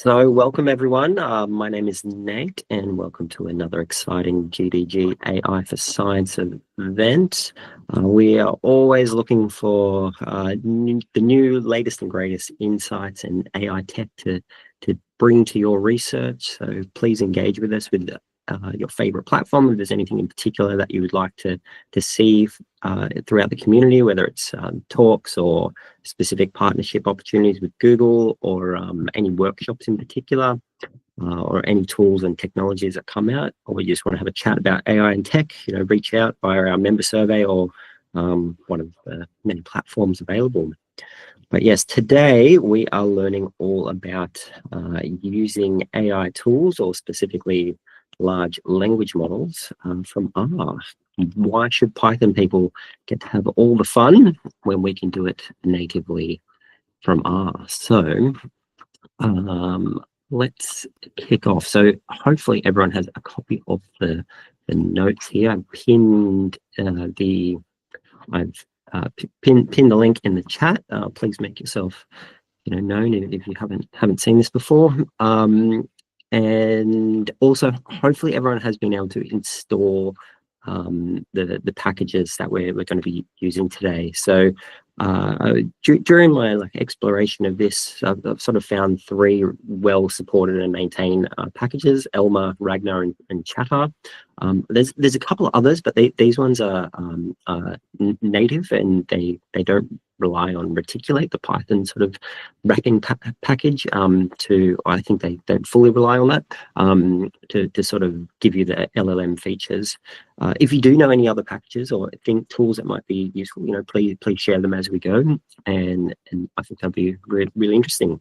So welcome everyone. My name is Nate and welcome to another exciting GDG AI for Science event. We are always looking for the new latest and greatest insights and AI tech to bring to your research. So please engage with us with your favorite platform. If there's anything in particular that you would like to see throughout the community, whether it's talks or specific partnership opportunities with Google or any workshops in particular, or any tools and technologies that come out, or we just want to have a chat about AI and tech, reach out via our member survey or one of the many platforms available. But yes, today we are learning all about using AI tools, or specifically large language models from R. Why should Python people get to have all the fun when we can do it natively from R? So let's kick off. So hopefully everyone has a copy of the notes here. I've pinned pinned the link in the chat. Please make yourself known if you haven't seen this before. And also, hopefully everyone has been able to install the packages that we're going to be using today. So during my exploration of this, I've sort of found three well supported and maintained packages: ellmer, ragnar, and chattr. There's a couple of others, but these ones are native, and they don't rely on reticulate, the Python sort of wrapping package. I think they don't fully rely on that to sort of give you the LLM features. If you do know any other packages or think tools that might be useful, please share them as we go, and I think that'll be really interesting.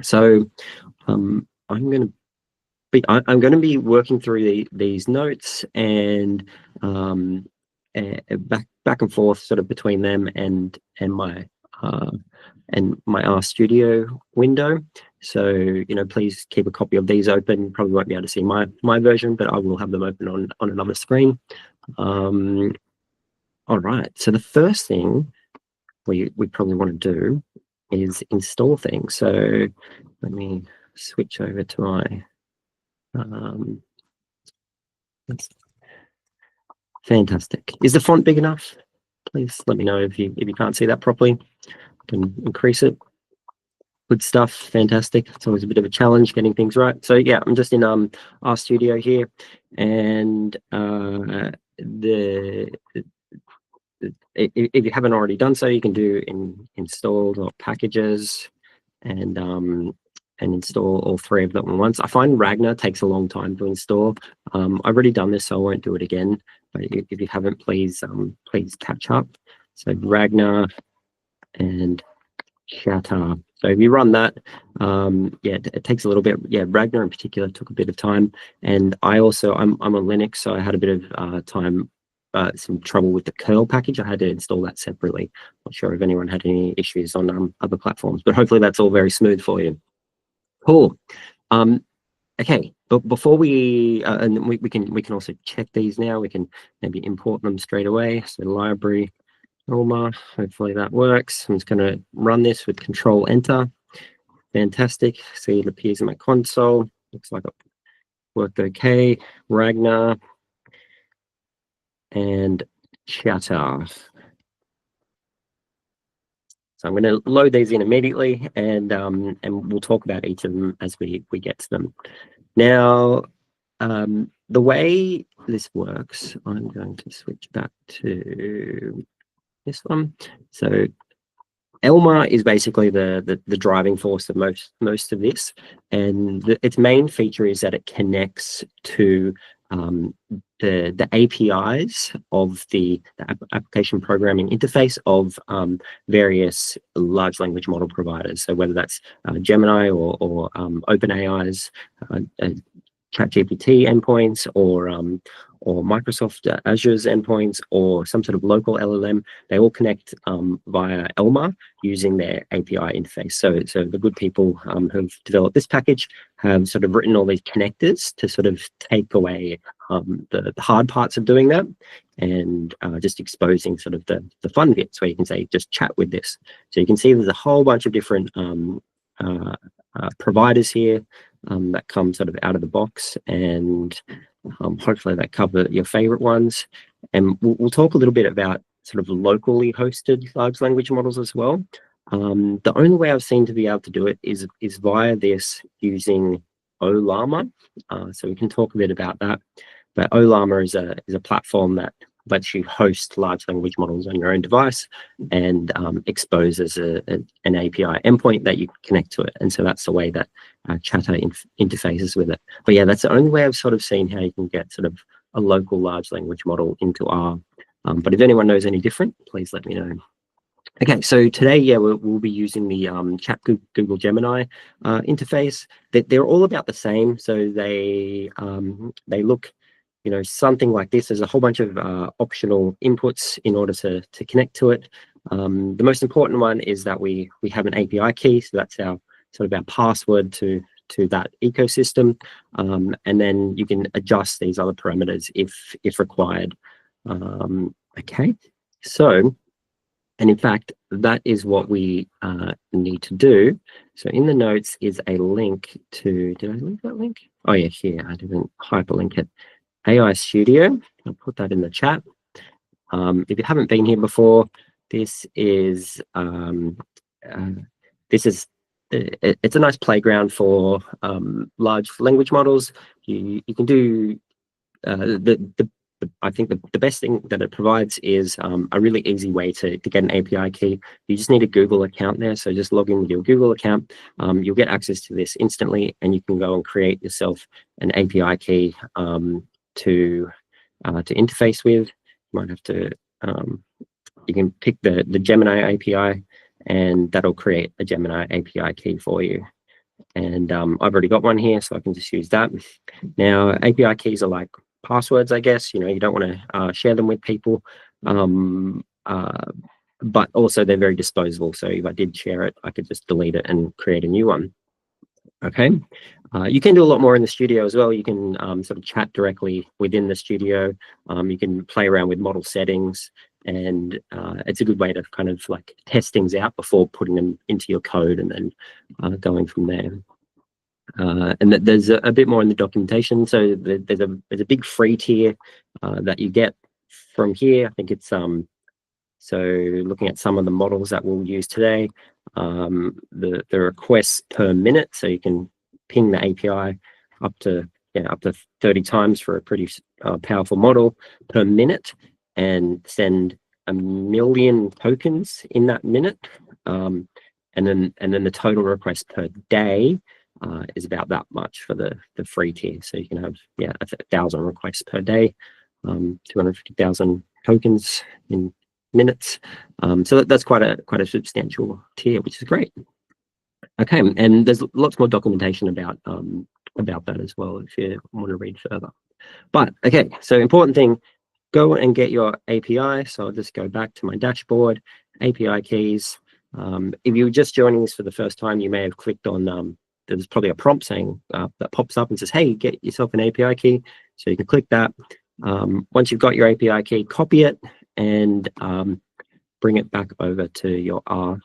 So I'm going to be working through these notes and back and forth sort of between them and my RStudio window. So please keep a copy of these open. You probably won't be able to see my version, but I will have them open on another screen. All right, so the first thing we probably want to do is install things. So let me switch over to my fantastic. Is the font big enough? Please let me know if you can't see that properly. I can increase it. Good stuff. Fantastic. It's always a bit of a challenge getting things right. So yeah, I'm just in RStudio here, and if you haven't already done so, you can do installed or packages, and install all three of them at once. I find Ragnar takes a long time to install. I've already done this, so I won't do it again. But if you haven't, please catch up. So Ragnar and chattr. So if you run that, yeah, it takes a little bit. Yeah, Ragnar in particular took a bit of time, and I'm on Linux, so I had a bit of some trouble with the curl package. I had to install that separately. Not sure if anyone had any issues on other platforms, but hopefully that's all very smooth for you. Cool. Okay, but before we and we can also check these now. We can maybe import them straight away. So library, ellmer, hopefully that works. I'm just going to run this with Control Enter. Fantastic. See, it appears in my console. Looks like it worked okay. Ragnar and chattr. So I'm going to load these in immediately, and we'll talk about each of them as we get to them. Now, the way this works, I'm going to switch back to this one. So ellmer is basically the driving force of most of this, and its main feature is that it connects to the APIs of the application programming interface of various large language model providers. So whether that's Gemini or OpenAI's ChatGPT endpoints, or Microsoft Azure's endpoints, or some sort of local LLM, they all connect via ellmer using their API interface. So the good people who've developed this package have sort of written all these connectors to sort of take away the hard parts of doing that, and just exposing sort of the fun bits where you can say, just chat with this. So you can see there's a whole bunch of different providers here that come sort of out of the box, and hopefully that cover your favorite ones. And we'll talk a little bit about sort of locally hosted large language models as well. The only way I've seen to be able to do it is via this using ellmer. So we can talk a bit about that. But ellmer is a platform that lets you host large language models on your own device and exposes an API endpoint that you connect to it. And so that's the way that chattr interfaces with it. But yeah, that's the only way I've sort of seen how you can get sort of a local large language model into R. But if anyone knows any different, please let me know. Okay, so today, yeah, we'll be using the chat Google Gemini interface. They're all about the same. So they look, you know, something like this. There's a whole bunch of optional inputs in order to connect to it. The most important one is that we have an API key. So that's our sort of our password to that ecosystem. And then you can adjust these other parameters if required. Okay, so, and in fact, that is what we need to do. So in the notes is a link to, did I leave that link? Oh yeah, here, I didn't hyperlink it. AI Studio, I'll put that in the chat. If you haven't been here before, it's a nice playground for large language models. You can do I think the best thing that it provides is a really easy way to get an API key. You just need a Google account there. So just log in with your Google account. You'll get access to this instantly, and you can go and create yourself an API key to interface with. You might have to, you can pick the Gemini API, and that'll create a Gemini API key for you. And I've already got one here, so I can just use that. Now, API keys are like passwords, I guess. You know, you don't want to share them with people, but also they're very disposable. So if I did share it, I could just delete it and create a new one. Okay, you can do a lot more in the studio as well. You can sort of chat directly within the studio. You can play around with model settings, and it's a good way to kind of like test things out before putting them into your code and then going from there. And there's a bit more in the documentation. So there's a big free tier that you get from here. I think it's so looking at some of the models that we'll use today, the requests per minute. So you can ping the API up to 30 times for a pretty powerful model per minute, and send 1 million tokens in that minute. And then the total request per day is about that much for the free tier. So you can have 1,000 requests per day, 250,000 tokens in minutes. So that's quite a substantial tier, which is great. Okay, and there's lots more documentation about that as well if you want to read further. But okay, so important thing, go and get your API. So I'll just go back to my dashboard, API keys. If you're just joining this for the first time, you may have clicked on there's probably a prompt saying that pops up and says, hey, get yourself an API key. So you can click that. Once you've got your API key, copy it and bring it back over to your R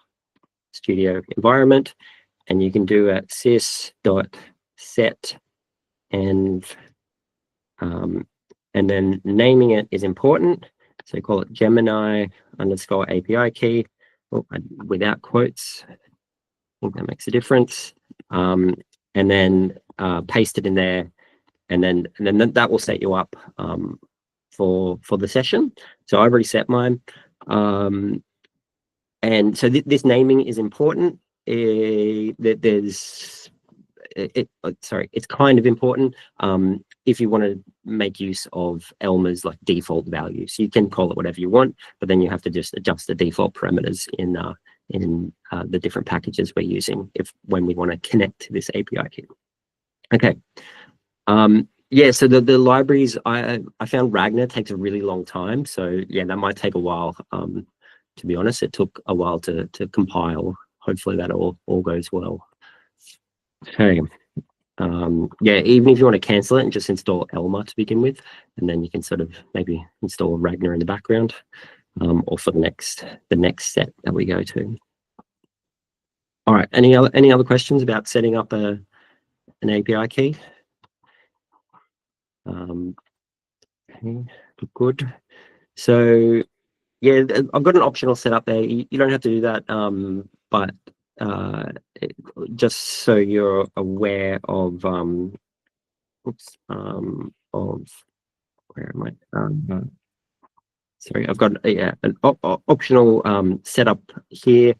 Studio environment. And you can do a sys.set and then naming it is important. So call it Gemini _ API key without quotes. I think that makes a difference. And then paste it in there, and then that will set you up for the session. So I've already set mine. And so this naming is important. It's kind of important if you want to make use of ellmer's like default values. You can call it whatever you want, but then you have to just adjust the default parameters in the different packages we're using when we want to connect to this API key. Okay. Yeah, so the libraries, I found Ragnar takes a really long time. So yeah, that might take a while. To be honest, it took a while to compile. Hopefully that all goes well. Okay. Yeah, even if you want to cancel it and just install ellmer to begin with, and then you can sort of maybe install Ragnar in the background, or for the next set that we go to. All right. Any other questions about setting up an API key? Okay, good. So yeah, I've got an optional setup there. You don't have to do that, but it, just so you're aware of oops, of where am I? Sorry, I've got an optional setup here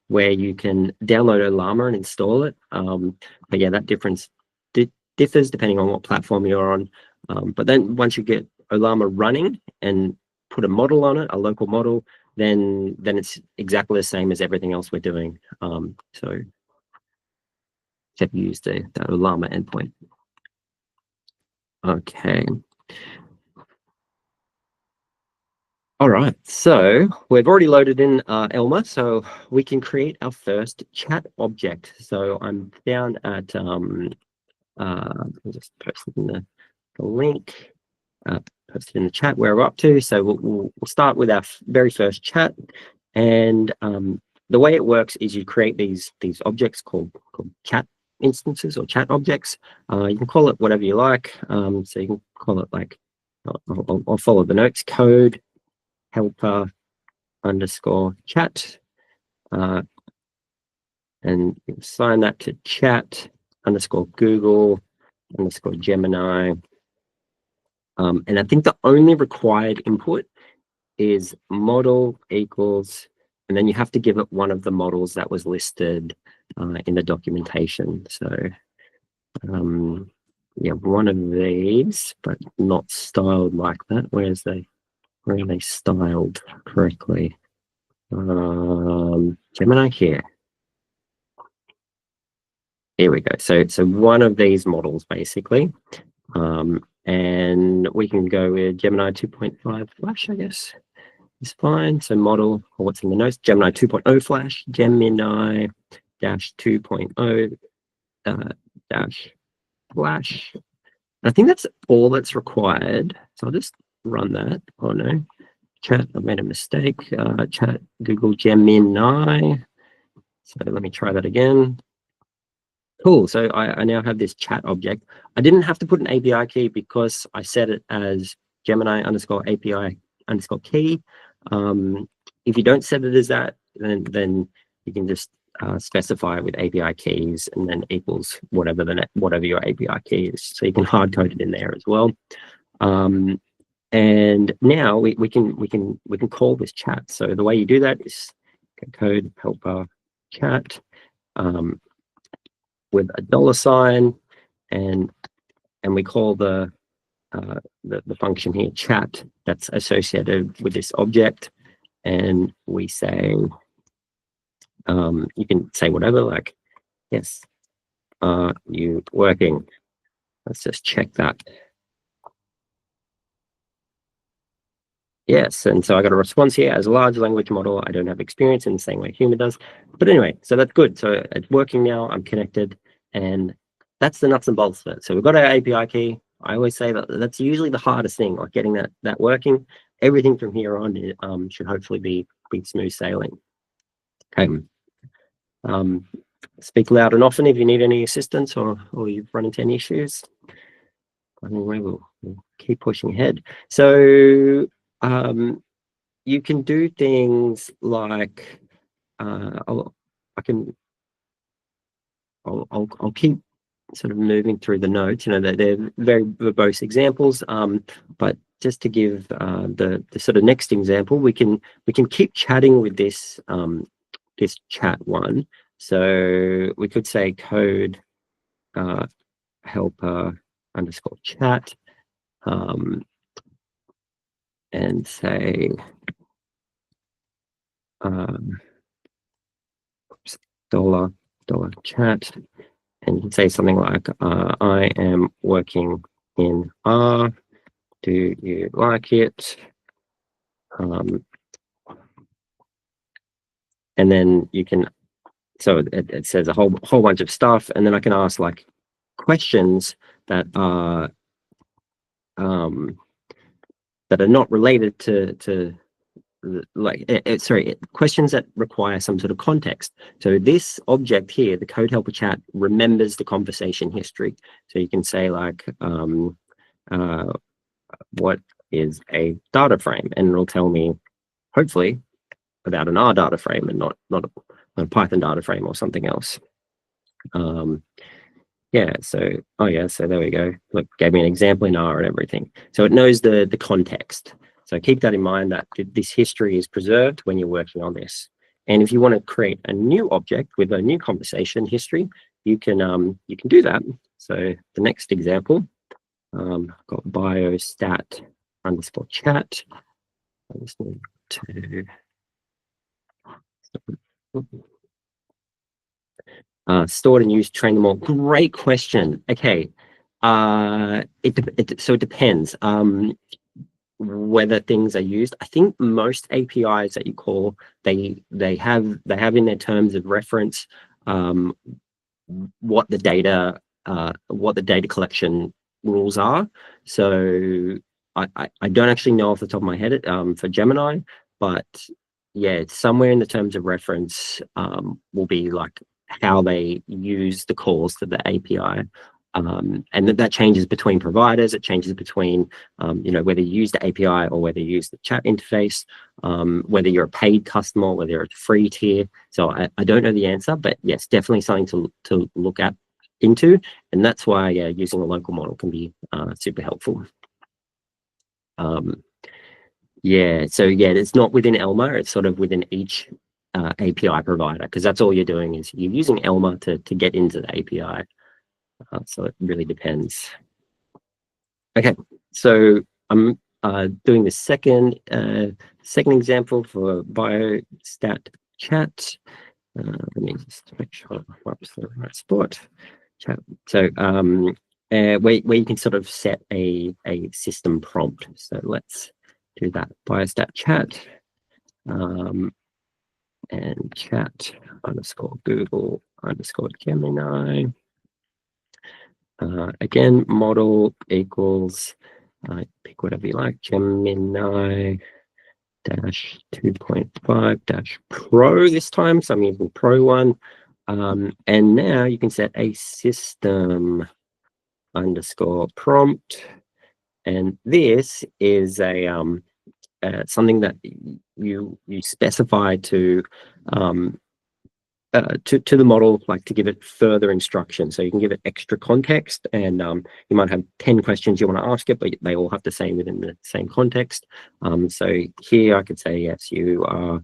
where you can download ellmer and install it. But yeah, that differs depending on what platform you're on. But then once you get ellmer running and put a model on it, a local model, then it's exactly the same as everything else we're doing. So except use the ellmer endpoint. Okay. All right, so we've already loaded in ellmer, so we can create our first chat object. So I'm down at I'll just post it in the link, post it in the chat where we're up to. So we'll start with our very first chat, and the way it works is you create these objects called chat instances or chat objects. You can call it whatever you like. So you can call it like I'll follow the notes: code helper underscore chat, and you assign that to chat underscore Google underscore Gemini. And I think the only required input is model equals, and then you have to give it one of the models that was listed in the documentation. So yeah, one of these, but not styled like that. Where are they styled correctly? Gemini here. Here we go. So one of these models basically. And we can go with Gemini 2.5 Flash, I guess. It's fine. So model, or what's in the notes, Gemini 2.0 Flash, Gemini dash 2.0 dash Flash. I think that's all that's required. So I'll just run that. Oh no, chat, I made a mistake. Chat Google Gemini. So let me try that again. Cool. So I now have this chat object. I didn't have to put an API key because I set it as Gemini underscore API underscore key. If you don't set it as that, then you can just specify it with API keys and then equals whatever your API key is. So you can hard code it in there as well. And now we can call this chat. So the way you do that is code helper chat. With a $, and we call the function here chat that's associated with this object, and we say you can say whatever, like yes, are you working? Let's just check that. Yes, and so I got a response here. As a large language model, I don't have experience in the same way human does. But anyway, so that's good. So it's working now. I'm connected, and that's the nuts and bolts of it. So we've got our API key. I always say that that's usually the hardest thing, like getting that working. Everything from here on should hopefully be smooth sailing. Okay. Speak loud and often if you need any assistance or you've run into any issues. Anyway, we'll keep pushing ahead. So you can do things like I'll keep sort of moving through the notes. You know, they're very verbose examples, but just to give the sort of next example, we can keep chatting with this this chat one. So we could say code helper underscore chat, and say dollar chat, and you can say something like I am working in R, do you like it? And then you can, so it says a whole bunch of stuff, and then I can ask like questions that are not related to questions that require some sort of context. So this object here, the code helper chat, remembers the conversation history. So you can say like, what is a data frame? And it'll tell me, hopefully, about an R data frame and not a Python data frame or something else. Yeah, so, oh yeah, so there we go. Look, gave me an example in R and everything. So it knows the context. So keep that in mind, that this history is preserved when you're working on this. And if you want to create a new object with a new conversation history, you can do that. So the next example, I've got biostat underscore chat. I just need to stored and used, train them all. Great question. Okay. So it depends whether things are used. I think most APIs that you call, they have in their terms of reference what the data collection rules are. So I don't actually know off the top of my head for Gemini, but yeah, it's somewhere in the terms of reference will be like how they use the calls to the API. And that changes between providers. It changes between, whether you use the API or whether you use the chat interface, whether you're a paid customer, whether you're a free tier. So I don't know the answer, but yes, definitely something to look into. And that's why using a local model can be super helpful. So it's not within ellmer, it's sort of within each API provider, because that's all you're doing is you're using ellmer to get into the API. So it really depends. Okay, so I'm doing the second example for biostat chat. Let me just make sure I'm up to the right spot. Chat. So where you can sort of set a system prompt. So let's do that. Biostat chat and chat underscore Google underscore Gemini. Again, model equals, pick whatever you like, Gemini dash 2.5 dash Pro this time. So I'm using Pro 1. And now you can set a system underscore prompt. And this is a something that you specify to the model, like to give it further instruction. So you can give it extra context, and you might have 10 questions you want to ask it, but they all have to say within the same context. So here I could say, yes, you are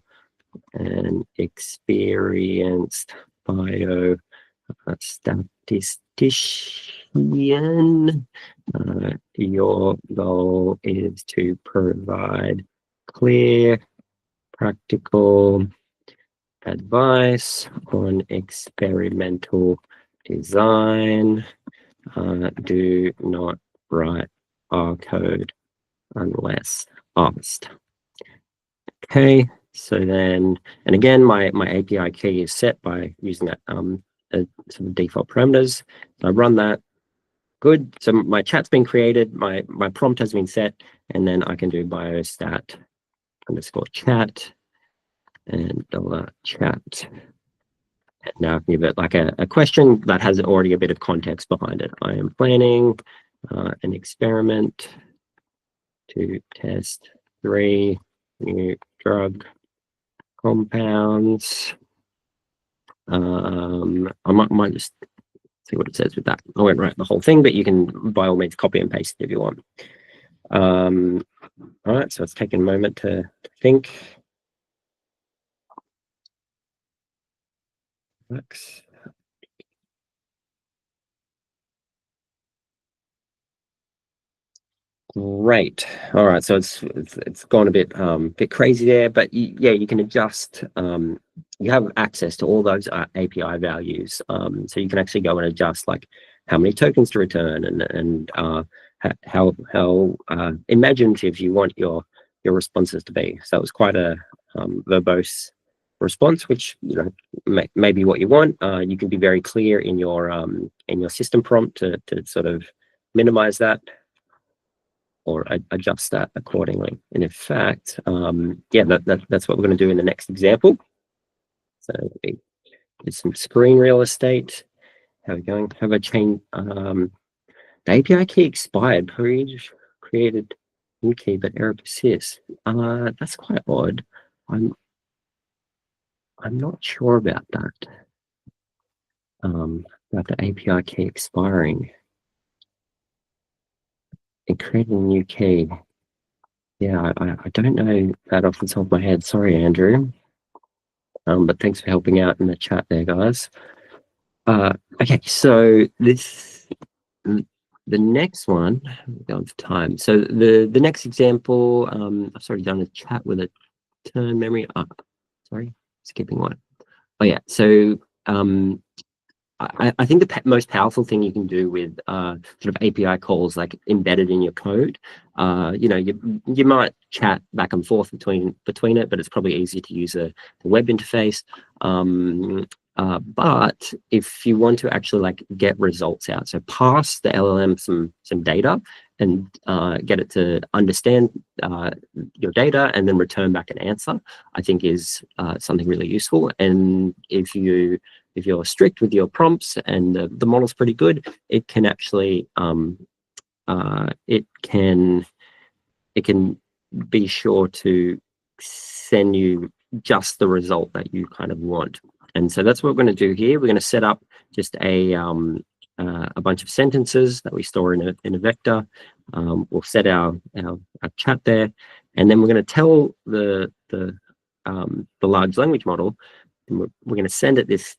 an experienced biostatistician. Your goal is to provide clear, practical advice on experimental design. Do not write R code unless asked. Okay, so then, and again, my API key is set by using that some default parameters. So I run that. Good. So my chat's been created, my prompt has been set, and then I can do biostat underscore chat and $chat. And now I can give it like a question that has already a bit of context behind it. I am planning an experiment to test 3 new drug compounds. I might just see what it says with that. I won't write the whole thing, but you can by all means copy and paste it if you want. All right, so it's taken a moment to think. Next. Great. All right, so it's gone a bit crazy there, but you can adjust. You have access to all those API values, so you can actually go and adjust like how many tokens to return and how imaginative you want your responses to be. So it was quite a verbose response, which may be what you want. You can be very clear in your system prompt to sort of minimize that. adjust that accordingly. And in fact, yeah, that's what we're going to do in the next example. So there's some screen real estate. How are we going? Have I changed? The API key expired. Created new key, but error persists. That's quite odd. I'm not sure about that. About the API key expiring and creating a new key. Yeah, I don't know that off the top of my head. Sorry, Andrew. But thanks for helping out in the chat there, guys. Okay, so the next one, we're going for time. So the next example, I've already done a chat with a turn memory. Sorry, skipping one. Oh yeah, so I think the most powerful thing you can do with sort of API calls like embedded in your code, you know, you might chat back and forth between it, but it's probably easier to use a web interface. But if you want to actually like get results out, so pass the LLM some data and get it to understand your data and then return back an answer, I think is something really useful. And if you're strict with your prompts and the model's pretty good, it can actually it can be sure to send you just the result that you kind of want. And so that's what we're going to do here. We're going to set up just a bunch of sentences that we store in a vector. We'll set our chat there, and then we're going to tell the large language model, and we're going to send it this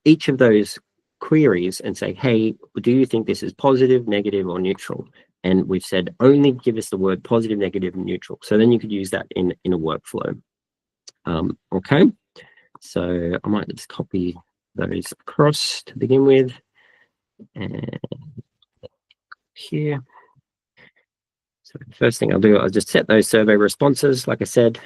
each of those queries and say, hey, do you think this is positive, negative, or neutral? And we've said only give us the word positive, negative, and neutral. So then you could use that in a workflow. Okay, so I might just copy those across to begin with, and here. So the first thing I'll do, I'll just set those survey responses. Like I said,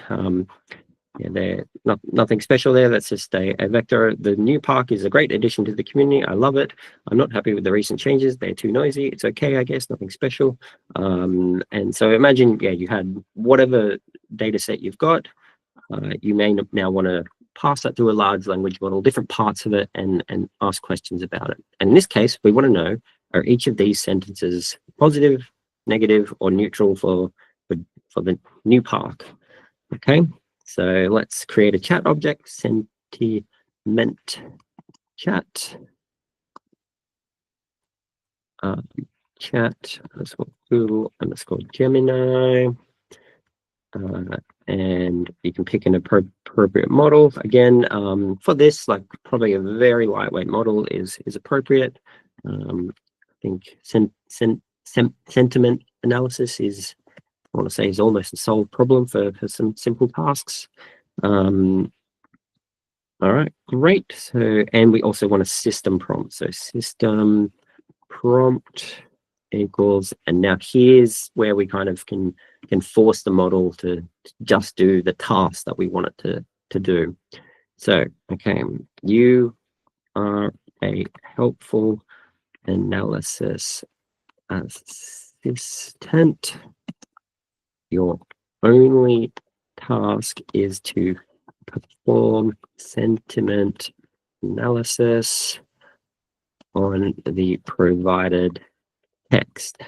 yeah, they're nothing special there. That's just a vector. The new park is a great addition to the community. I love it. I'm not happy with the recent changes. They're too noisy. It's okay, I guess, nothing special. And so imagine, yeah, you had whatever data set you've got. You may now want to pass that to a large language model, different parts of it, and ask questions about it. And in this case, we want to know, are each of these sentences positive, negative, or neutral for the new park? Okay. So let's create a chat object, sentiment chat. Chat underscore Google underscore Gemini. And you can pick an appropriate model. Again, for this, like probably a very lightweight model is appropriate. I think sentiment analysis is, I want to say, is almost a solved problem for some simple tasks. All right, great. So, and we also want a system prompt. So system prompt equals, and now here's where we kind of can force the model to just do the task that we want it to do. So, okay, you are a helpful analysis assistant. Your only task is to perform sentiment analysis on the provided text.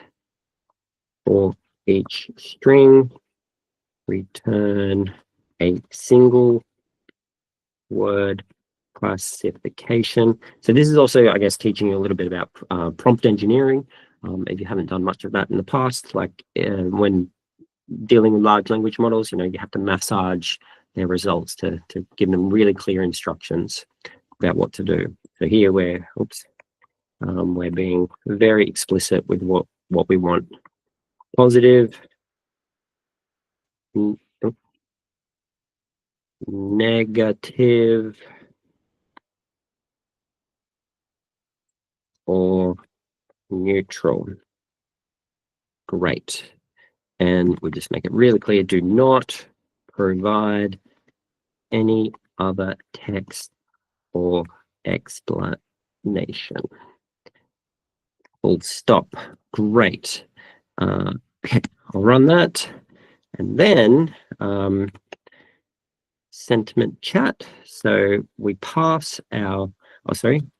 For each string, return a single word classification. So this is also, I guess, teaching you a little bit about prompt engineering. If you haven't done much of that in the past, like when dealing with large language models, you know, you have to massage their results to give them really clear instructions about what to do. So here we're being very explicit with what we want. Positive, negative, or neutral. Great. And we just make it really clear, do not provide any other text or explanation. Full stop. Great. Okay, I'll run that, and then sentiment chat. So we pass our,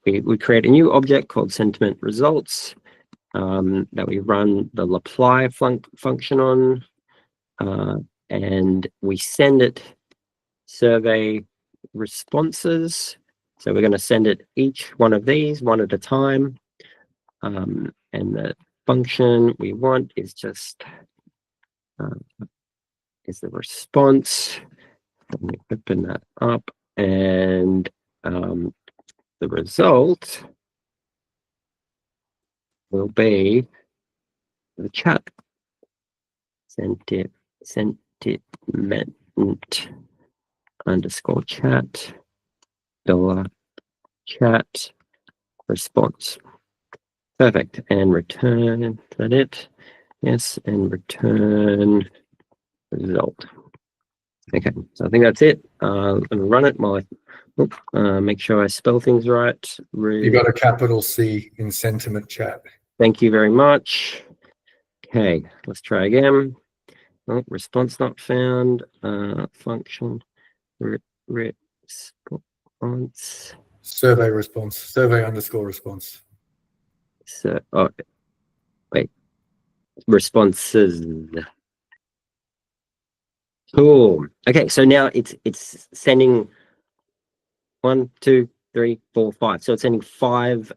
we create a new object called sentiment results that we run the apply function on, and we send it survey responses. So we're going to send it each one of these one at a time, and the function we want is just is the response. Let me open that up, and the result will be the chat sentiment underscore chat dollar chat response. Perfect. And return, is that it? Yes, and return result. Okay, so I think that's it. I'm gonna run it while I make sure I spell things right. You got a capital C in sentiment chat. Thank you very much. Okay, let's try again. Oh, response not found. Function response. Survey response. Survey underscore response. So, oh, wait. Responses. Cool. Okay, so now it's sending 1, 2, 3, 4, 5. So it's sending 5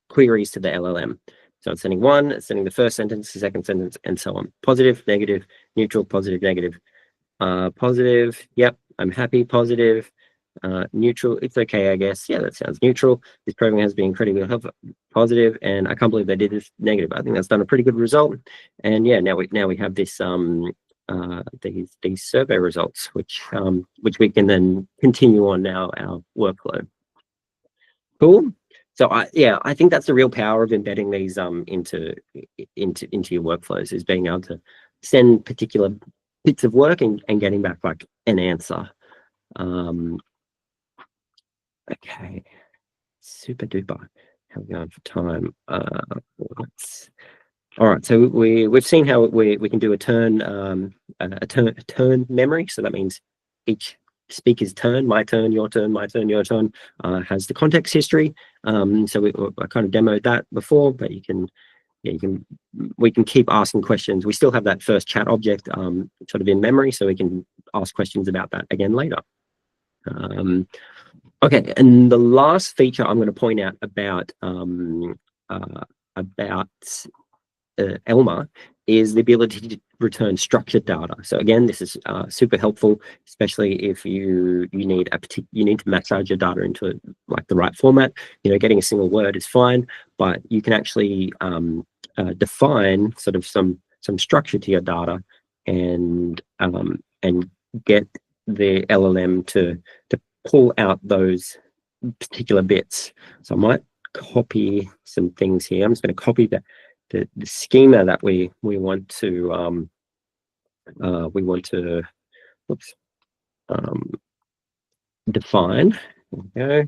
queries to the LLM. So it's sending 1, it's sending the first sentence, the second sentence, and so on. Positive, negative, neutral, positive, negative. Positive, yep, I'm happy, positive. Neutral, it's okay, I guess. Yeah, that sounds neutral. This program has been incredibly helpful, positive, and I can't believe they did this, negative. I think that's done a pretty good result. And yeah, now we have this these survey results, which we can then continue on now our workflow. Cool. So I think that's the real power of embedding these into your workflows, is being able to send particular bits of work and getting back like an answer. Okay, super duper. How are we going for time? All right, so we've seen how we can do a turn memory. So that means each speaker's turn, my turn, your turn, my turn, your turn, has the context history. So I kind of demoed that before, but we can keep asking questions. We still have that first chat object sort of in memory, so we can ask questions about that again later. Okay, and the last feature I'm going to point out about ellmer is the ability to return structured data. So again, this is super helpful, especially if you need to massage your data into like the right format. Getting a single word is fine, but you can actually define sort of some structure to your data and get the LLM to pull out those particular bits. So I might copy some things here. I'm just going to copy the schema that we want to define. There we go.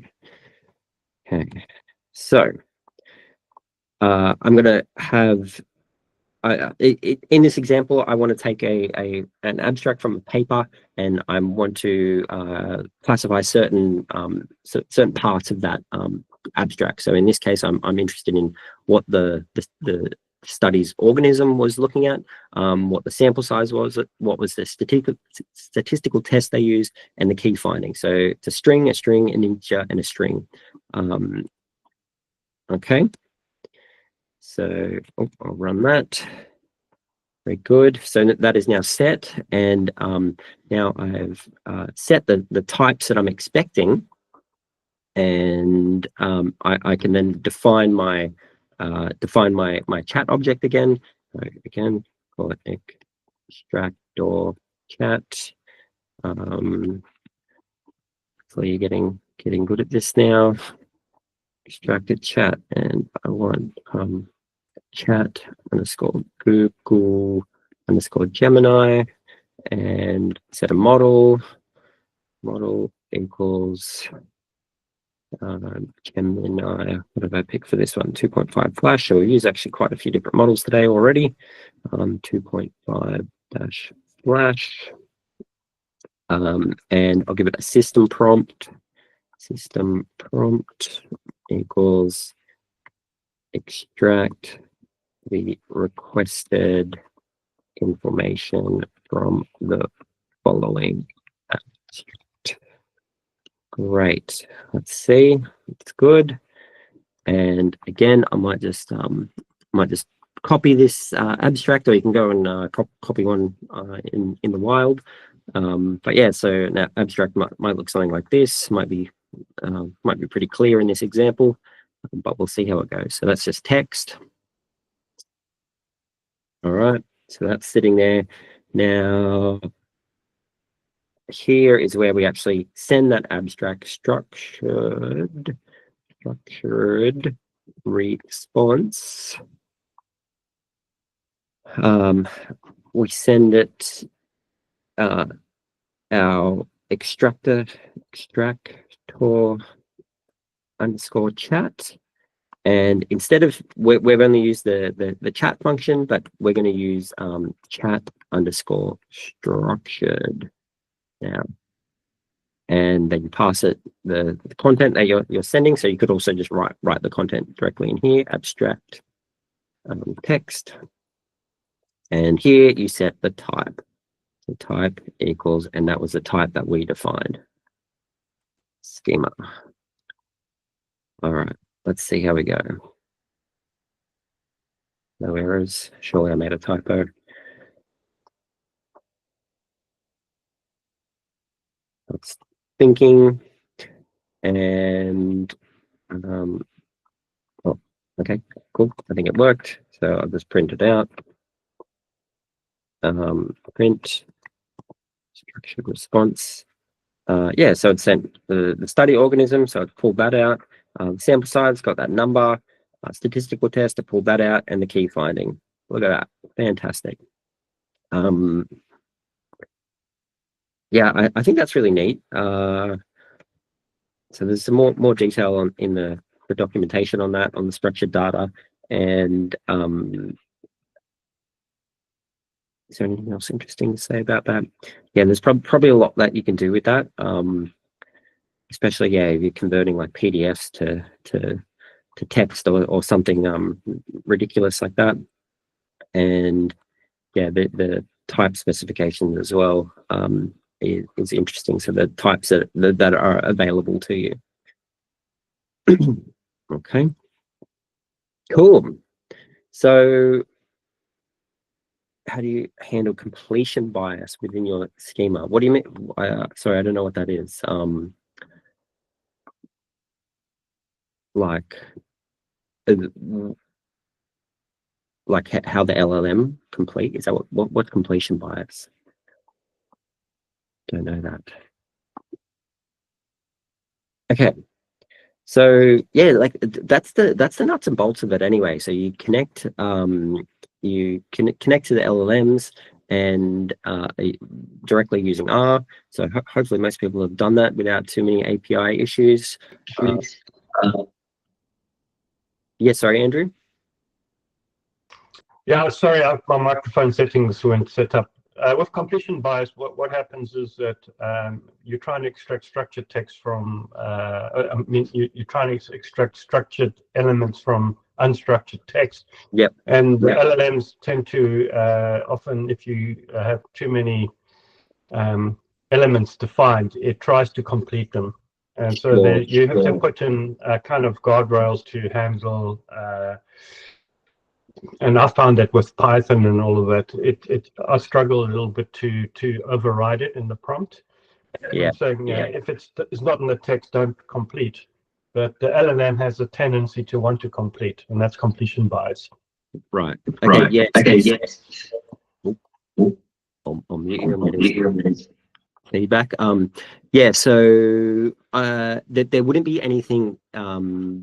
Okay, so I'm going to have in this example, I want to take an abstract from a paper, and I want to classify certain parts of that abstract. So in this case, I'm interested in what the study's organism was looking at, what the sample size was, what was the statistical test they used, and the key findings. So it's a string, an integer, and a string. Okay. So I'll run that. Very good. So that is now set, and now I've set the types that I'm expecting, and I can then define my chat object again. So again, call it extract or chat. So you're getting good at this now. Extracted chat, and I want chat underscore Google underscore Gemini, and set a model equals Gemini. What did I pick for this one? 2.5 flash. So we use actually quite a few different models today already. 2.5 dash flash. And I'll give it a system prompt. System prompt equals extract the requested information from the following abstract. Great. Let's see. It's good. And again, I might just copy this abstract, or you can go and copy one in the wild. But yeah, so now abstract might look something like this. Might be pretty clear in this example, but we'll see how it goes. So that's just text. All right, so that's sitting there. Now here is where we actually send that abstract structured response. We send it our extractor underscore chat, and instead of we've only used the chat function, but we're going to use chat underscore structured now, and then you pass it the content that you're sending. So you could also just write the content directly in here, abstract text, and here you set the type. The type equals, and that was the type that we defined, schema. All right, let's see how we go. No errors. Surely I made a typo. It's thinking, and oh, okay, cool. I think it worked. So I'll just print it out. Print structured response. Yeah, so it sent the study organism, so it pulled that out. Sample size, got that number. Statistical test, to pull that out, and the key finding. Look at that, fantastic. Yeah, I think that's really neat. So there's some more detail in the documentation on that, on the structured data, and is there anything else interesting to say about that? Yeah, there's probably a lot that you can do with that, especially if you're converting like PDFs to text or something ridiculous like that. And yeah, the type specification as well is interesting. So the types that are available to you. Okay, cool. So how do you handle completion bias within your schema? What do you mean? Sorry, I don't know what that is. Like how the LLM complete? Is that what's completion bias? Don't know that. Okay, so yeah, like that's the nuts and bolts of it anyway. So you connect to the LLMs and directly using R. So hopefully most people have done that without too many API issues. Yeah, sorry, Andrew. Yeah, sorry, my microphone settings weren't set up. With completion bias, what happens is that you're trying to extract structured text from, you're trying to extract structured elements from unstructured text. Yep. And the LLMs tend to, often if you have too many elements defined, it tries to complete them. And so you have to put in kind of guardrails to handle and I found that with Python and all of that, I struggle a little bit to override it in the prompt. Yeah. Saying if it's not in the text, don't complete. But the LLM has a tendency to want to complete, and that's completion bias. Right. Okay. Yes. Okay. Yes. I'll mute your feedback. Yeah, so there wouldn't be anything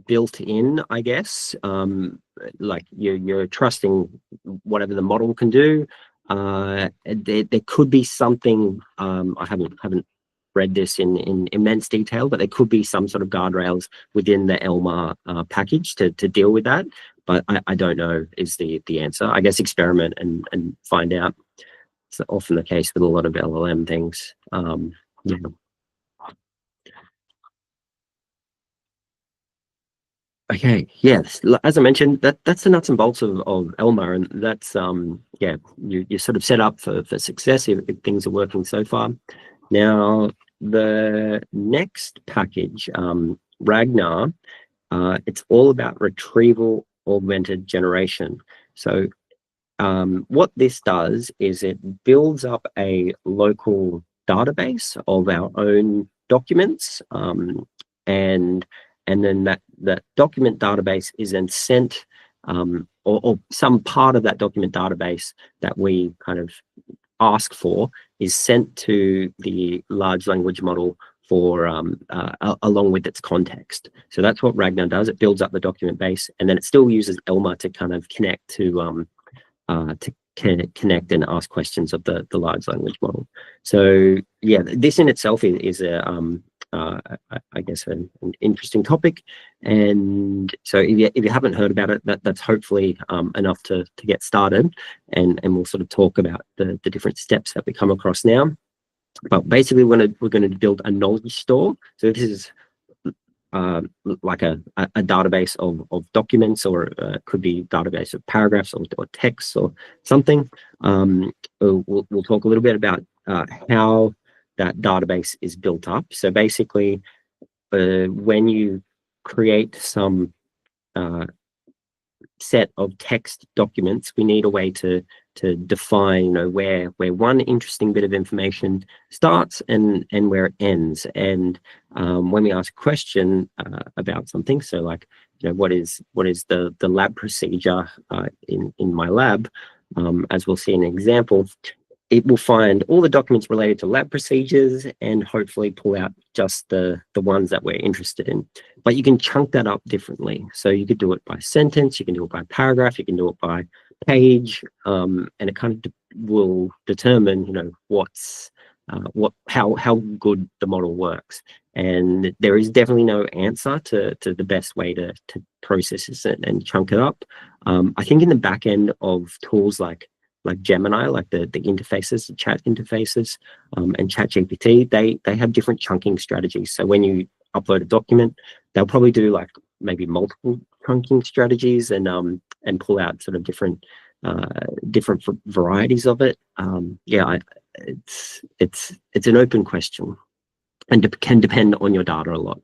built in, I guess. Like you're trusting whatever the model can do. There could be something, I haven't read this in immense detail, but there could be some sort of guardrails within the ellmer package to deal with that. but I don't know is the answer. I guess experiment and find out. It's often the case with a lot of LLM things. Yeah. Okay, yes. As I mentioned, that's the nuts and bolts of ellmer, and that's yeah, you're sort of set up for success if things are working so far. Now, the next package, Ragnar, it's all about retrieval augmented generation. So what this does is it builds up a local database of our own documents, and then that document database is then sent, or some part of that document database that we kind of ask for is sent to the large language model for along with its context. So that's what Ragnar does. It builds up the document base, and then it still uses ellmer to kind of connect to connect and ask questions of the large language model. So yeah, this in itself is a I guess an interesting topic, and so if you haven't heard about it, that's hopefully enough to get started, and we'll sort of talk about the different steps that we come across now. But basically, we're going to build a knowledge store. So this is like a database of documents, or could be database of paragraphs or text or something. We'll talk a little bit about how that database is built up. So basically, when you create some set of text documents, we need a way to define, you know, where one interesting bit of information starts and where it ends. And when we ask a question about something, so like, you know, what is the lab procedure in my lab, as we'll see in an example, it will find all the documents related to lab procedures and hopefully pull out just the ones that we're interested in. But you can chunk that up differently. So you could do it by sentence, you can do it by paragraph, you can do it by page, and it kind of will determine, you know, how good the model works. And there is definitely no answer to the best way to process this and chunk it up. I think in the back end of tools like Gemini, like the interfaces, the chat interfaces, and ChatGPT, they have different chunking strategies. So when you upload a document, they'll probably do like maybe multiple chunking strategies and pull out sort of different varieties of it. Yeah, it's an open question and can depend on your data a lot.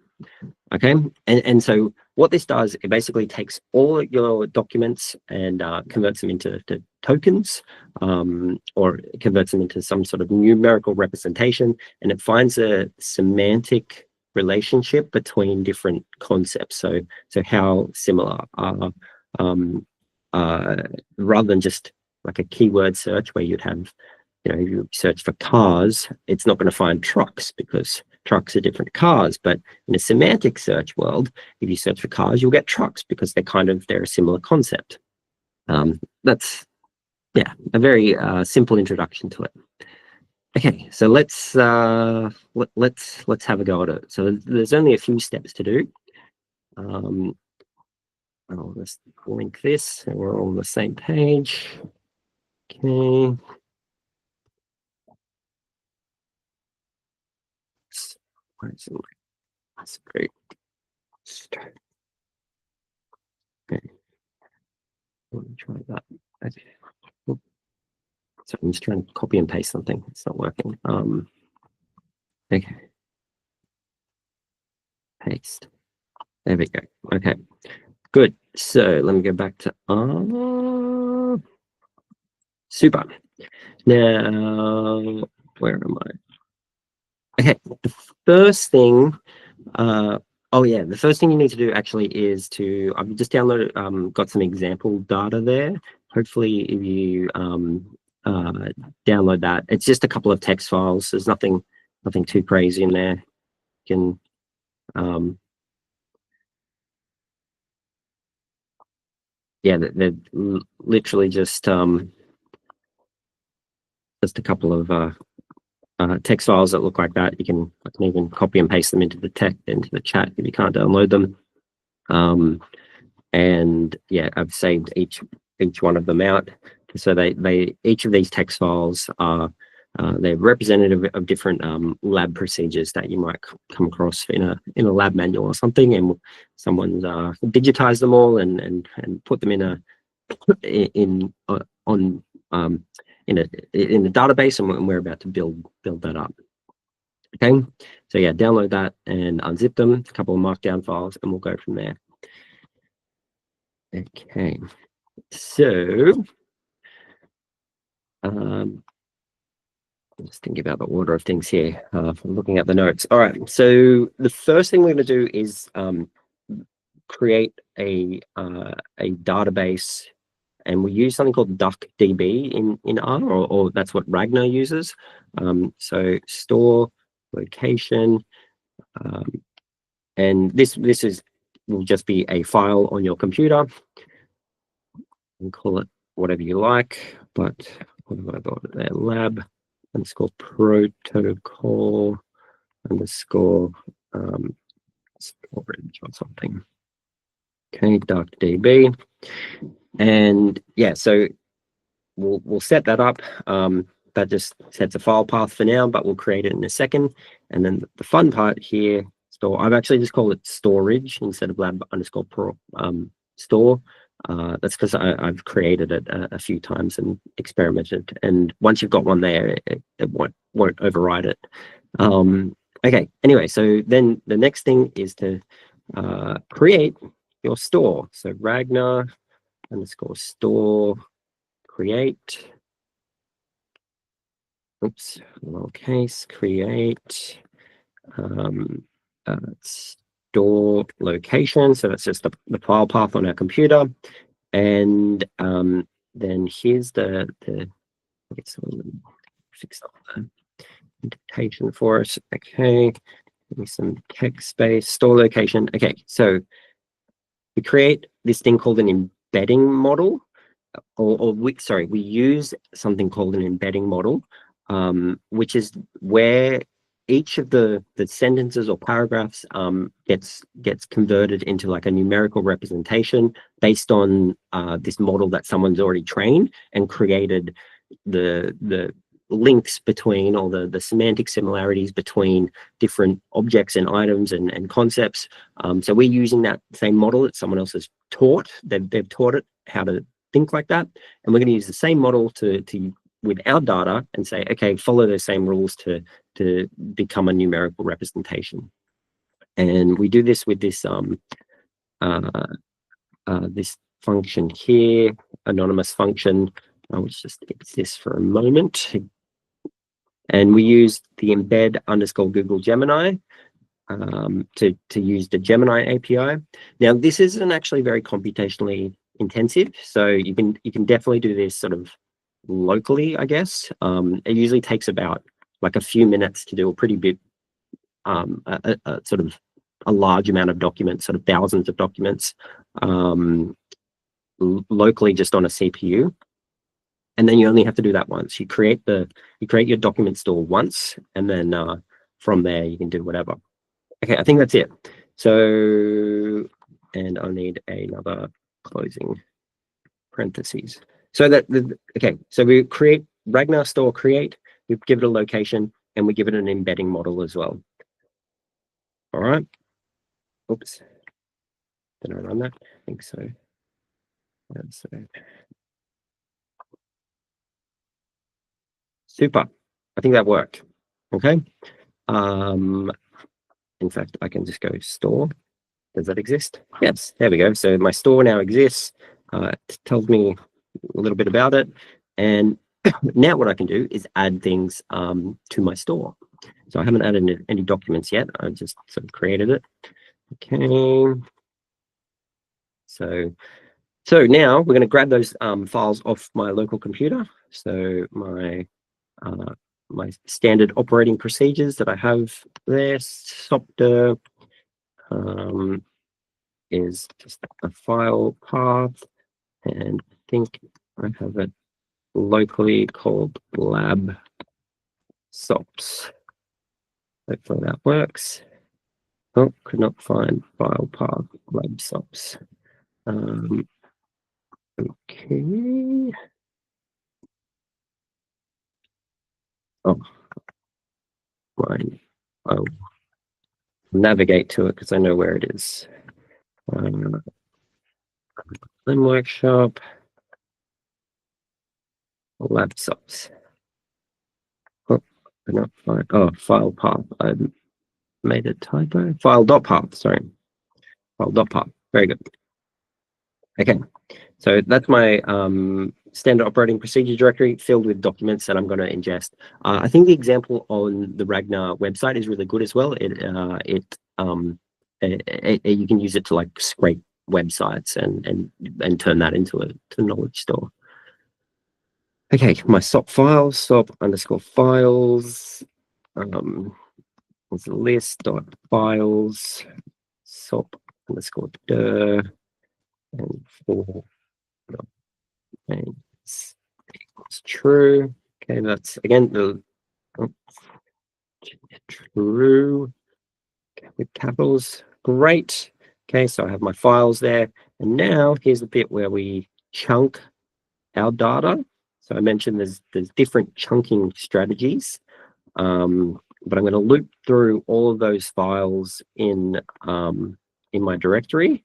Okay, and so what this does, it basically takes all your documents and converts them into tokens, or converts them into some sort of numerical representation, and it finds a semantic relationship between different concepts. So how similar are, rather than just like a keyword search where you'd have, you know, if you search for cars, it's not going to find trucks because trucks are different cars. But in a semantic search world, if you search for cars, you'll get trucks because they're a similar concept. That's, yeah, a very simple introduction to it. Okay, so let's have a go at it. So there's only a few steps to do. I'll just link this and we're all on the same page. Okay. Where's it? That's great. Okay. Let me try that. Okay. So I'm just trying to copy and paste something. It's not working. Okay. Paste. There we go. Okay. Good. So let me go back to super. Now, where am I? Okay. The first thing, oh yeah, the first thing you need to do actually is I've just downloaded, got some example data there. Hopefully if you download that, it's just a couple of text files. There's nothing too crazy in there. You can, yeah, they're literally just a couple of text files that look like that. I can even copy and paste them into the chat if you can't download them. and yeah, I've saved each one of them out. So they each of these text files are they're representative of different lab procedures that you might come across in a lab manual or something, and someone's digitized them all and put them in a in a database, and we're about to build that up. Okay, so yeah, download that and unzip them, a couple of markdown files, and we'll go from there. Okay, so just thinking about the order of things here from looking at the notes. All right, so the first thing we're going to do is create a database, and we use something called DuckDB in R, or that's what Ragnar uses. So store location, and this will just be a file on your computer. And call it whatever you like, but what have I got there? Lab _ protocol _ storage or something. Okay, DuckDB, and yeah, so we'll set that up. That just sets a file path for now, but we'll create it in a second. And then the fun part here, I've actually just called it storage instead of lab _ store. That's because I've created it a few times and experimented, and once you've got one there, it won't override it. Okay, anyway, so then the next thing is to create your store. So Ragnar _ store create, oops, lowercase, create store location. So that's just the file path on our computer. And then here's the fix up the indentation for us. Okay, give me some text space, store location. Okay, so we create this thing called an embedding model, we use something called an embedding model, which is where each of the sentences or paragraphs gets converted into like a numerical representation based on this model that someone's already trained and created the links between, or the semantic similarities between different objects and items and concepts. So we're using that same model that someone else has taught. They've taught it how to think like that, and we're going to use the same model to with our data and say, okay, follow those same rules to become a numerical representation. And we do this with this this function here, anonymous function, which just exists for a moment. And we use the embed _ Google Gemini to use the Gemini API. Now, this isn't actually very computationally intensive, so you can definitely do this sort of locally, I guess. It usually takes about like a few minutes to do a pretty big, sort of a large amount of documents, sort of thousands of documents, locally just on a CPU. And then you only have to do that once. You create your document store once, and then from there you can do whatever. Okay, I think that's it. So, and I'll need another closing parentheses. So okay, so we create Ragnar store create, we give it a location, and we give it an embedding model as well. All right. Oops. Did I run that? I think so. That's super. I think that worked. Okay. In fact, I can just go store. Does that exist? Yes, there we go. So my store now exists. It tells me a little bit about it. And now what I can do is add things to my store. So I haven't added any documents yet. I just sort of created it. Okay. So now we're going to grab those files off my local computer. So my standard operating procedures that I have there, SOTA, is just a file path, and I think I have it locally called lab sops. Hopefully that works. Oh, could not find file path lab sops. Okay. Oh, fine. I'll navigate to it because I know where it is. Then workshop, laptops. Oh, not file. Oh, file path. I made a typo. File.path. Sorry. File.path. Very good. Okay. So that's my standard operating procedure directory filled with documents that I'm going to ingest. I think the example on the Ragnar website is really good as well. You can use it to like scrape websites and turn that into a knowledge store. Okay, my SOP files, SOP_files, there's a list.files, SOP_dir, and for it's true. Okay, that's again the true with capitals. Great. Okay, so I have my files there, and now here's the bit where we chunk our data. So I mentioned there's different chunking strategies, but I'm going to loop through all of those files in my directory,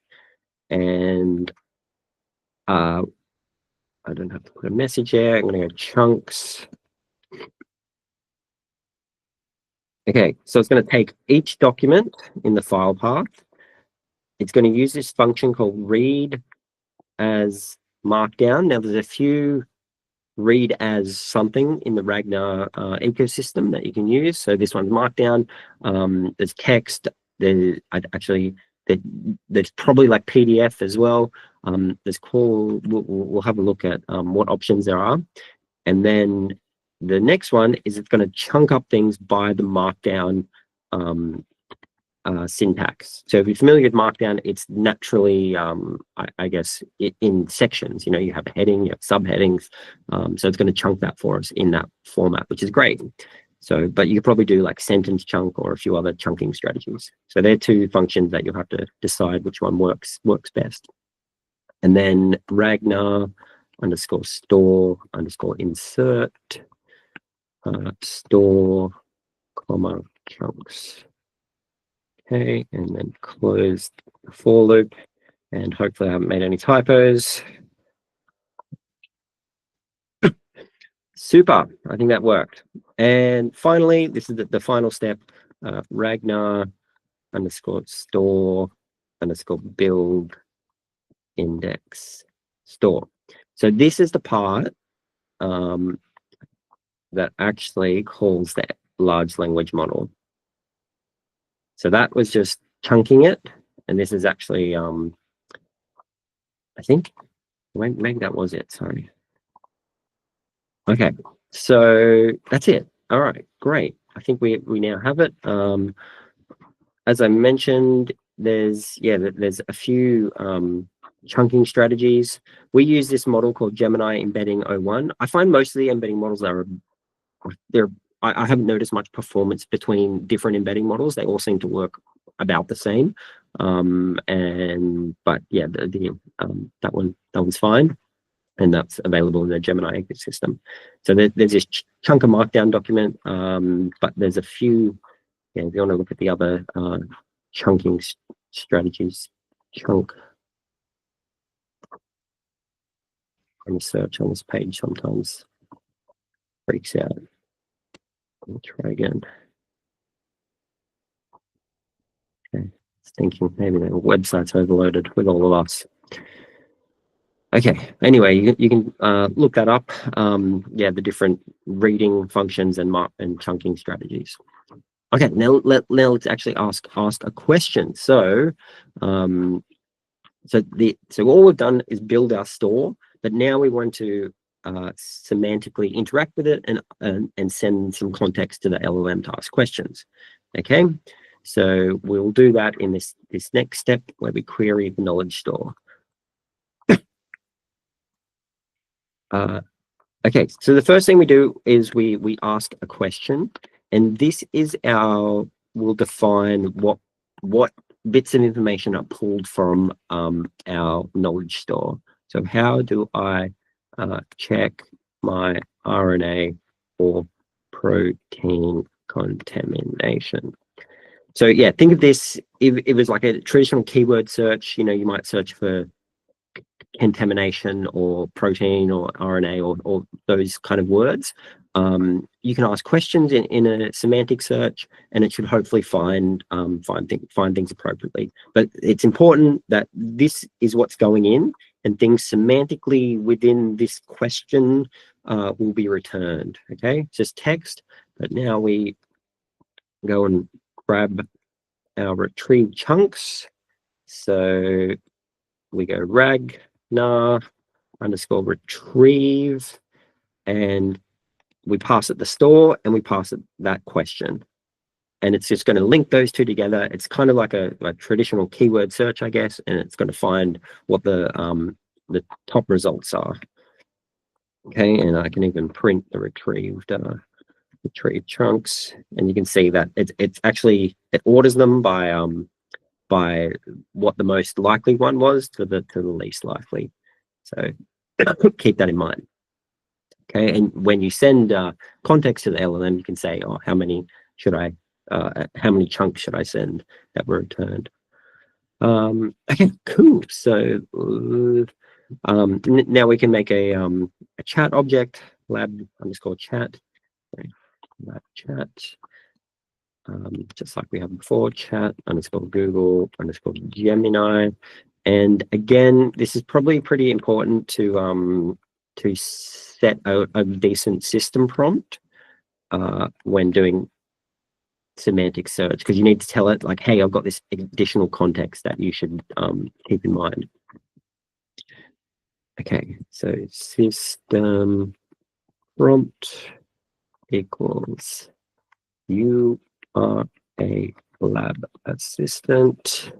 and I don't have to put a message here. I'm going to go chunks. Okay, so it's going to take each document in the file path. It's going to use this function called read as markdown. Now, there's a few read as something in the Ragnar ecosystem that you can use. So this one's markdown. There's text. There's probably like PDF as well. There's call. We'll have a look at what options there are, and then the next one is it's going to chunk up things by the markdown syntax. So if you're familiar with markdown, it's naturally, I guess, in sections. You know, you have a heading, you have subheadings. So it's going to chunk that for us in that format, which is great. So, but you could probably do like sentence chunk or a few other chunking strategies. So they're two functions that you'll have to decide which one works best. And then Ragnar _store _insert store, comma, chunks. Okay, and then close the for loop, and hopefully I haven't made any typos. Super, I think that worked. And finally, this is the final step, Ragnar _store _build index store. So this is the part that actually calls that large language model. So that was just chunking it, and this is actually, I think, maybe that was it, sorry. Okay, so that's it. All right, great. I think we now have it. As I mentioned, there's a few chunking strategies. We use this model called Gemini Embedding 01. I find most of the embedding models I haven't noticed much performance between different embedding models. They all seem to work about the same. But yeah, that one's fine, and that's available in the Gemini ecosystem. So there's this chunk of markdown document, but there's a few. Yeah, if you want to look at the other chunking strategies, chunk. And search on this page sometimes freaks out. I'll try again. Okay, it's thinking maybe the website's overloaded with all of us. Okay, anyway, you can look that up. Yeah, the different reading functions and chunking strategies. Okay, now let's actually ask a question. So, so all we've done is build our store, but now we want to semantically interact with it and send some context to the LLM to ask questions. Okay, so we'll do that in this next step where we query the knowledge store. Okay, so the first thing we do is we ask a question, and this is we'll define what bits of information are pulled from our knowledge store. So how do I check my RNA for protein contamination? So yeah, think of this, if it was like a traditional keyword search, you might search for contamination or protein or RNA or those kind of words. You can ask questions in a semantic search, and it should hopefully find things appropriately. But it's important that this is what's going in, and things semantically within this question will be returned. Okay, just text. But now we go and grab our retrieve chunks. So we go ragnar underscore retrieve, and we pass it the store and we pass it that question, and it's just going to link those two together. It's kind of like a traditional keyword search, I guess, and it's going to find what the top results are. Okay, and I can even print the retrieved chunks, and you can see that it's actually, it orders them by what the most likely one was to the least likely. So keep that in mind. Okay, and when you send context to the LLM, you can say, oh, how many chunks should I send that were returned? Okay, cool. So now we can make a chat object, lab underscore chat, lab chat, just like we had before, chat underscore Google underscore Gemini. And again, this is probably pretty important to set a decent system prompt when doing semantic search, because you need to tell it like, hey, I've got this additional context that you should keep in mind. Okay, so system prompt equals you are a lab assistant.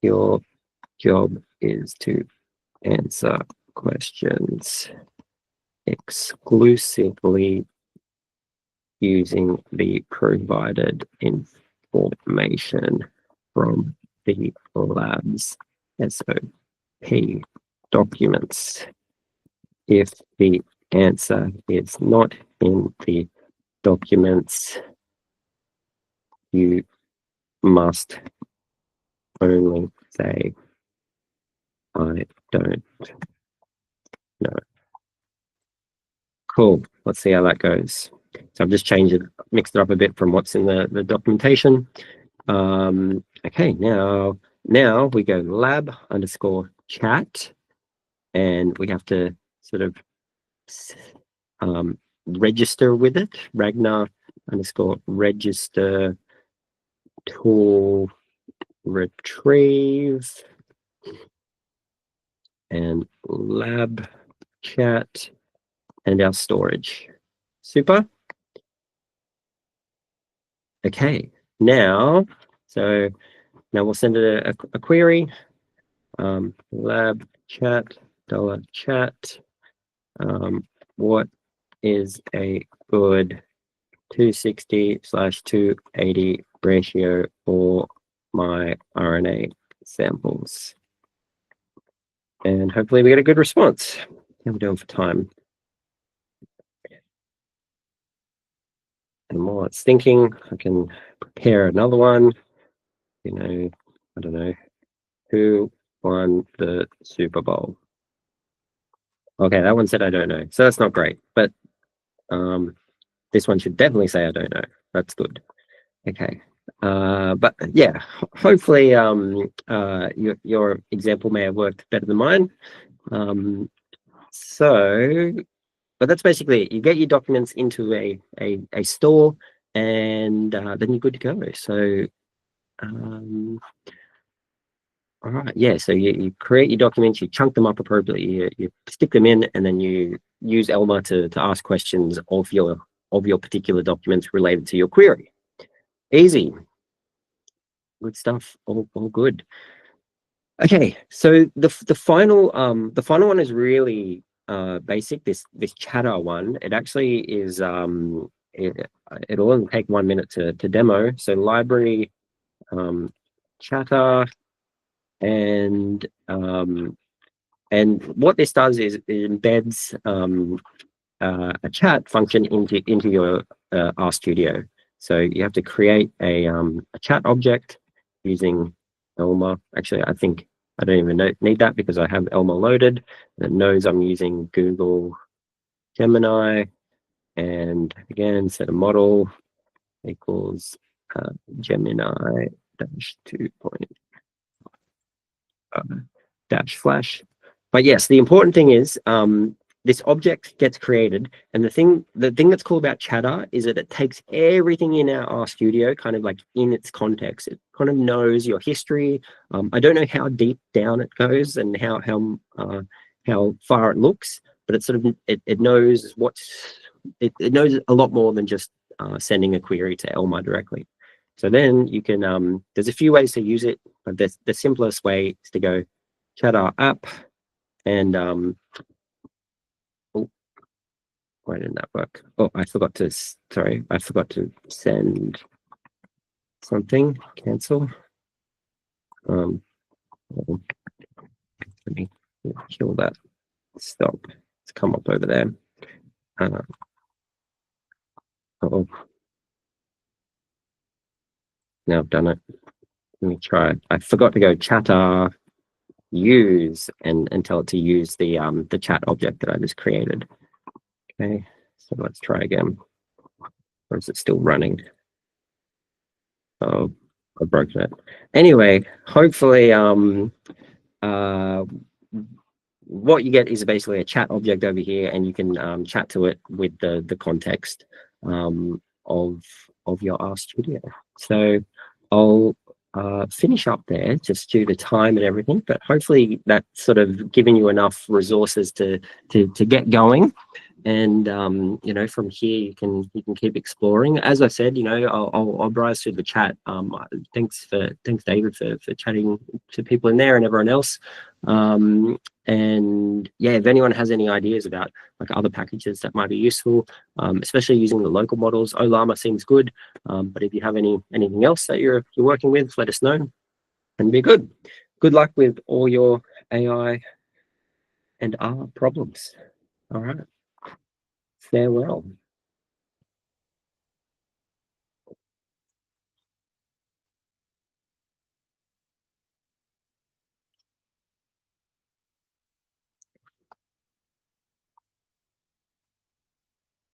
Your job is to answer questions exclusively using the provided information from the lab's SOP documents. If the answer is not in the documents, you must only say, I don't know. Cool. Let's see how that goes. So I've just changed it, mixed it up a bit from what's in the documentation. Okay, now we go lab underscore chat, and we have to sort of register with it. Ragnar underscore register tool retrieve, and lab chat, and our storage. Super. Okay, now we'll send it a query. Lab chat $chat. What is a good 260/280 ratio for my RNA samples? And hopefully we get a good response. How are we doing for time? And while it's thinking, I can prepare another one. I don't know, who won the Super Bowl? Okay, that one said I don't know, so that's not great, but this one should definitely say I don't know. That's good. Okay, but yeah, hopefully your example may have worked better than mine. But that's basically it. You get your documents into a store, and then you're good to go. So all right, yeah, so you create your documents, you chunk them up appropriately, you stick them in, and then you use ellmer to ask questions of your particular documents related to your query. Easy. Good stuff. All good. Okay, so the final one is really basic. This chattr one, it actually is it'll only take 1 minute to demo. So library chattr, and what this does is it embeds a chat function into your RStudio. So you have to create a chat object using ellmer. Actually, I think I don't even need that because I have ellmer loaded. It knows I'm using Google Gemini, and again, set a model equals Gemini -2. Dash flash. But yes, the important thing is this object gets created, and the thing that's cool about chattr is that it takes everything in our RStudio kind of like in its context. It kind of knows your history. I don't know how deep down it goes and how far it looks, but it sort of it knows it knows a lot more than just sending a query to ellmer directly. So then you can there's a few ways to use it, but the simplest way is to go chattr app, and oh, why didn't that work? Oh, I forgot to send something. Cancel. Let me kill that. Stop. It's come up over there. Oh, now I've done it. Let me try. I forgot to go chattr use and tell it to use the chat object that I just created. Okay, so let's try again. Or is it still running? Oh, I've broken it. Anyway, hopefully what you get is basically a chat object over here, and you can chat to it with the context of your RStudio. So I'll finish up there just due to time and everything, but hopefully that's sort of giving you enough resources to get going. And you know, from here you can keep exploring. As I said, you know, I'll browse through the chat. Thanks David for chatting to people in there and everyone else. And yeah, if anyone has any ideas about like other packages that might be useful, especially using the local models, Ollama seems good. But if you have anything else that you're working with, let us know, and be good. Good luck with all your AI and R problems. All right. Farewell.